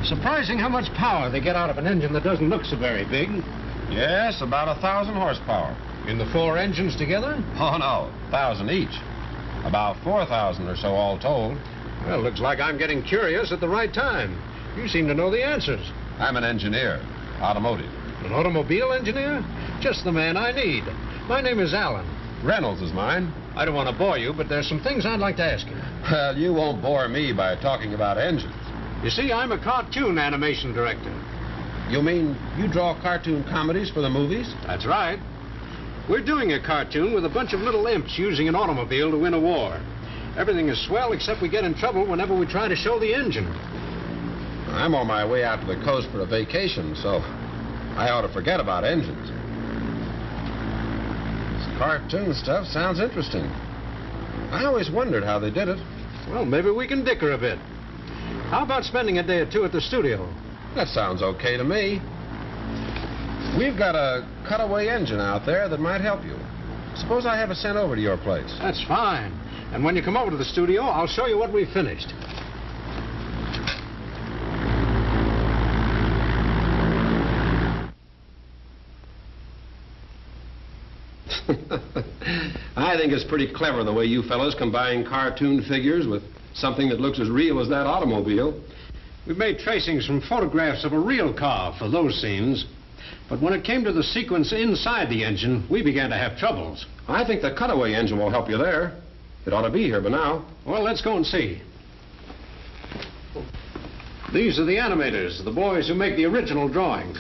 Surprising how much power they get out of an engine that doesn't look so very big. Yes, about 1,000 horsepower. In the 4 engines together? Oh, no, 1,000 each. About 4,000 or so all told. Well, looks like I'm getting curious at the right time. You seem to know the answers. I'm an engineer, automotive. An automobile engineer? Just the man I need. My name is Alan. Reynolds is mine. I don't want to bore you, but there's some things I'd like to ask you. Well, you won't bore me by talking about engines. You see, I'm a cartoon animation director. You mean you draw cartoon comedies for the movies? That's right. We're doing a cartoon with a bunch of little imps using an automobile to win a war. Everything is swell except we get in trouble whenever we try to show the engine. I'm on my way out to the coast for a vacation, so I ought to forget about engines. This cartoon stuff sounds interesting. I always wondered how they did it. Well, maybe we can dicker a bit. How about spending a day or two at the studio? That sounds okay to me. We've got a cutaway engine out there that might help you. Suppose I have it sent over to your place. That's fine. And when you come over to the studio, I'll show you what we've finished. I think it's pretty clever the way you fellows combine cartoon figures with something that looks as real as that automobile. We made tracings from photographs of a real car for those scenes. But when it came to the sequence inside the engine, we began to have troubles. I think the cutaway engine will help you there. It ought to be here by now. Well, let's go and see. These are the animators, the boys who make the original drawings.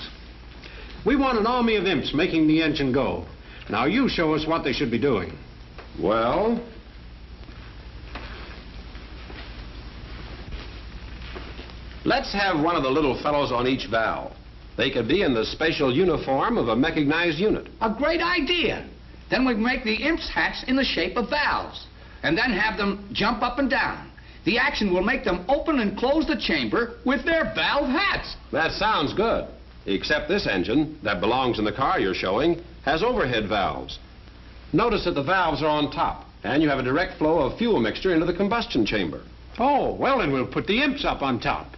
We want an army of imps making the engine go. Now you show us what they should be doing. Well, let's have one of the little fellows on each valve. They could be in the special uniform of a mechanized unit. A great idea. Then we make the imps' hats in the shape of valves, and then have them jump up and down. The action will make them open and close the chamber with their valve hats. That sounds good. Except this engine that belongs in the car you're showing has overhead valves. Notice that the valves are on top, and you have a direct flow of fuel mixture into the combustion chamber. Oh, well, then we'll put the imps up on top.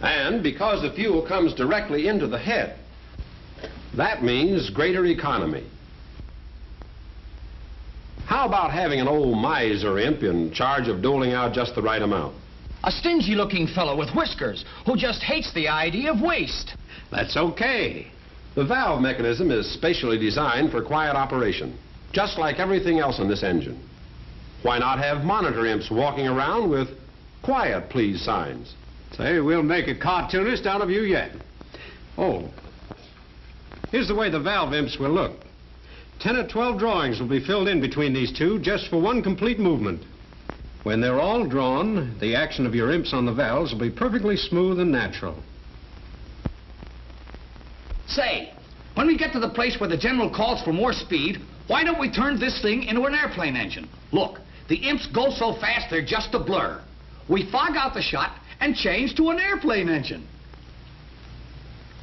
And because the fuel comes directly into the head, that means greater economy. How about having an old miser imp in charge of doling out just the right amount? A stingy-looking fellow with whiskers who just hates the idea of waste. That's okay. The valve mechanism is specially designed for quiet operation, just like everything else in this engine. Why not have monitor imps walking around with "Quiet, please" signs? Say, we'll make a cartoonist out of you yet. Oh, here's the way the valve imps will look. 10 or 12 drawings will be filled in between these two just for one complete movement. When they're all drawn, the action of your imps on the valves will be perfectly smooth and natural. Say, when we get to the place where the general calls for more speed, why don't we turn this thing into an airplane engine? Look, the imps go so fast they're just a blur. We fog out the shot and change to an airplane engine.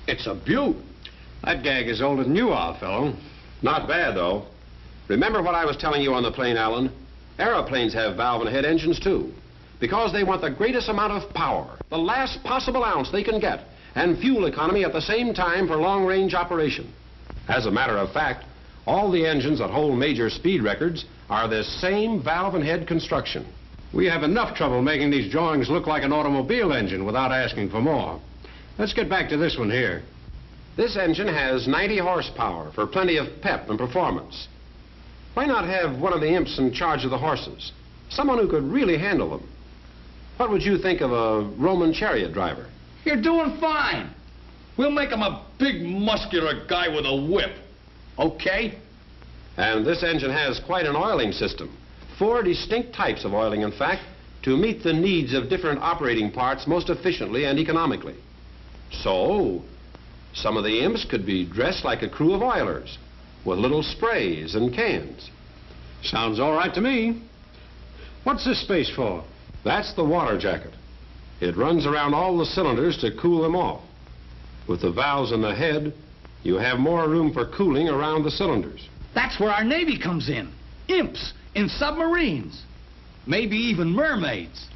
It's a beaut. That gag is older than you are, fellow. Not bad, though. Remember what I was telling you on the plane, Alan? Aeroplanes have valve and head engines, too, because they want the greatest amount of power, the last possible ounce they can get, and fuel economy at the same time for long-range operation. As a matter of fact, all the engines that hold major speed records are this same valve and head construction. We have enough trouble making these drawings look like an automobile engine without asking for more. Let's get back to this one here. This engine has 90 horsepower for plenty of pep and performance. Why not have one of the imps in charge of the horses? Someone who could really handle them. What would you think of a Roman chariot driver? You're doing fine. We'll make him a big, muscular guy with a whip. Okay? And this engine has quite an oiling system. 4 distinct types of oiling, in fact, to meet the needs of different operating parts most efficiently and economically. So, some of the imps could be dressed like a crew of oilers, with little sprays and cans. Sounds all right to me. What's this space for? That's the water jacket. It runs around all the cylinders to cool them off. With the valves in the head, you have more room for cooling around the cylinders. That's where our Navy comes in. Imps in submarines. Maybe even mermaids.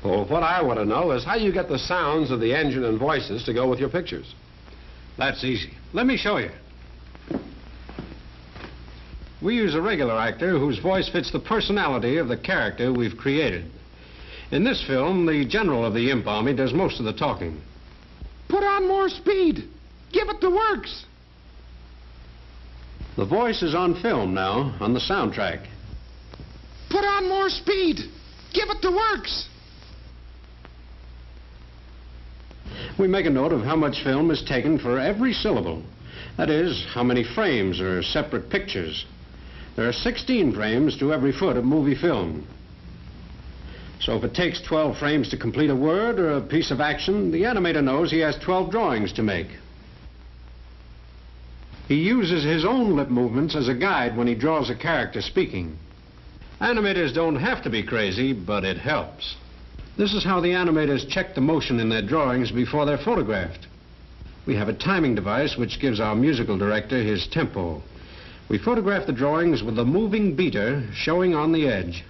Well, what I want to know is how you get the sounds of the engine and voices to go with your pictures. That's easy. Let me show you. We use a regular actor whose voice fits the personality of the character we've created. In this film, the general of the Imp Army does most of the talking. Put on more speed. Give it the works. The voice is on film now, on the soundtrack. Put on more speed. Give it the works. We make a note of how much film is taken for every syllable. That is, how many frames are separate pictures. There are 16 frames to every foot of movie film. So if it takes 12 frames to complete a word or a piece of action, the animator knows he has 12 drawings to make. He uses his own lip movements as a guide when he draws a character speaking. Animators don't have to be crazy, but it helps. This is how the animators check the motion in their drawings before they're photographed. We have a timing device which gives our musical director his tempo. We photograph the drawings with a moving beater showing on the edge.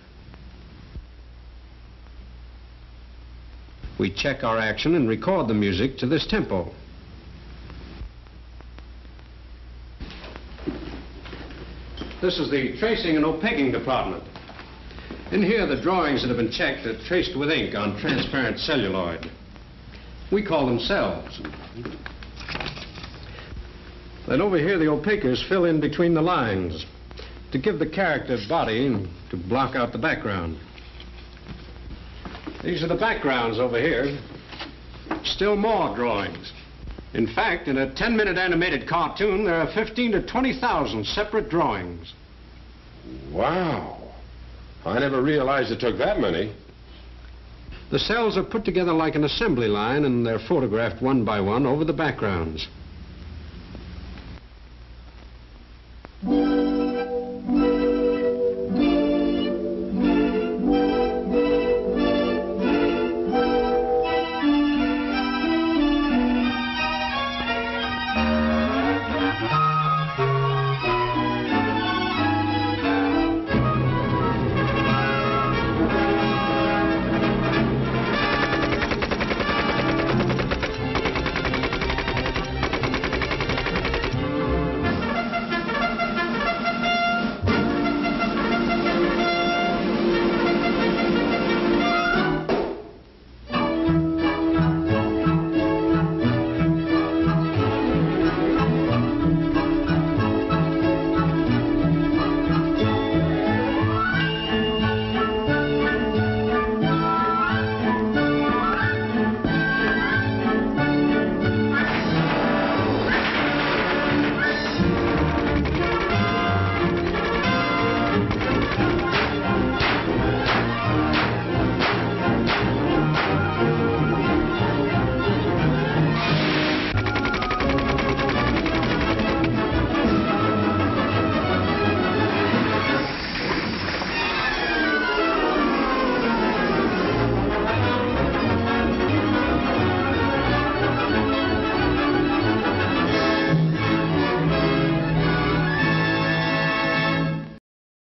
We check our action and record the music to this tempo. This is the tracing and opaquing department. In here, the drawings that have been checked are traced with ink on transparent celluloid. We call them cells. Then over here, the opaquers fill in between the lines to give the character body and to block out the background. These are the backgrounds over here. Still more drawings. In fact, in a 10-minute animated cartoon, there are 15 to 20,000 separate drawings. Wow. I never realized it took that many. The cells are put together like an assembly line, and they're photographed one by one over the backgrounds.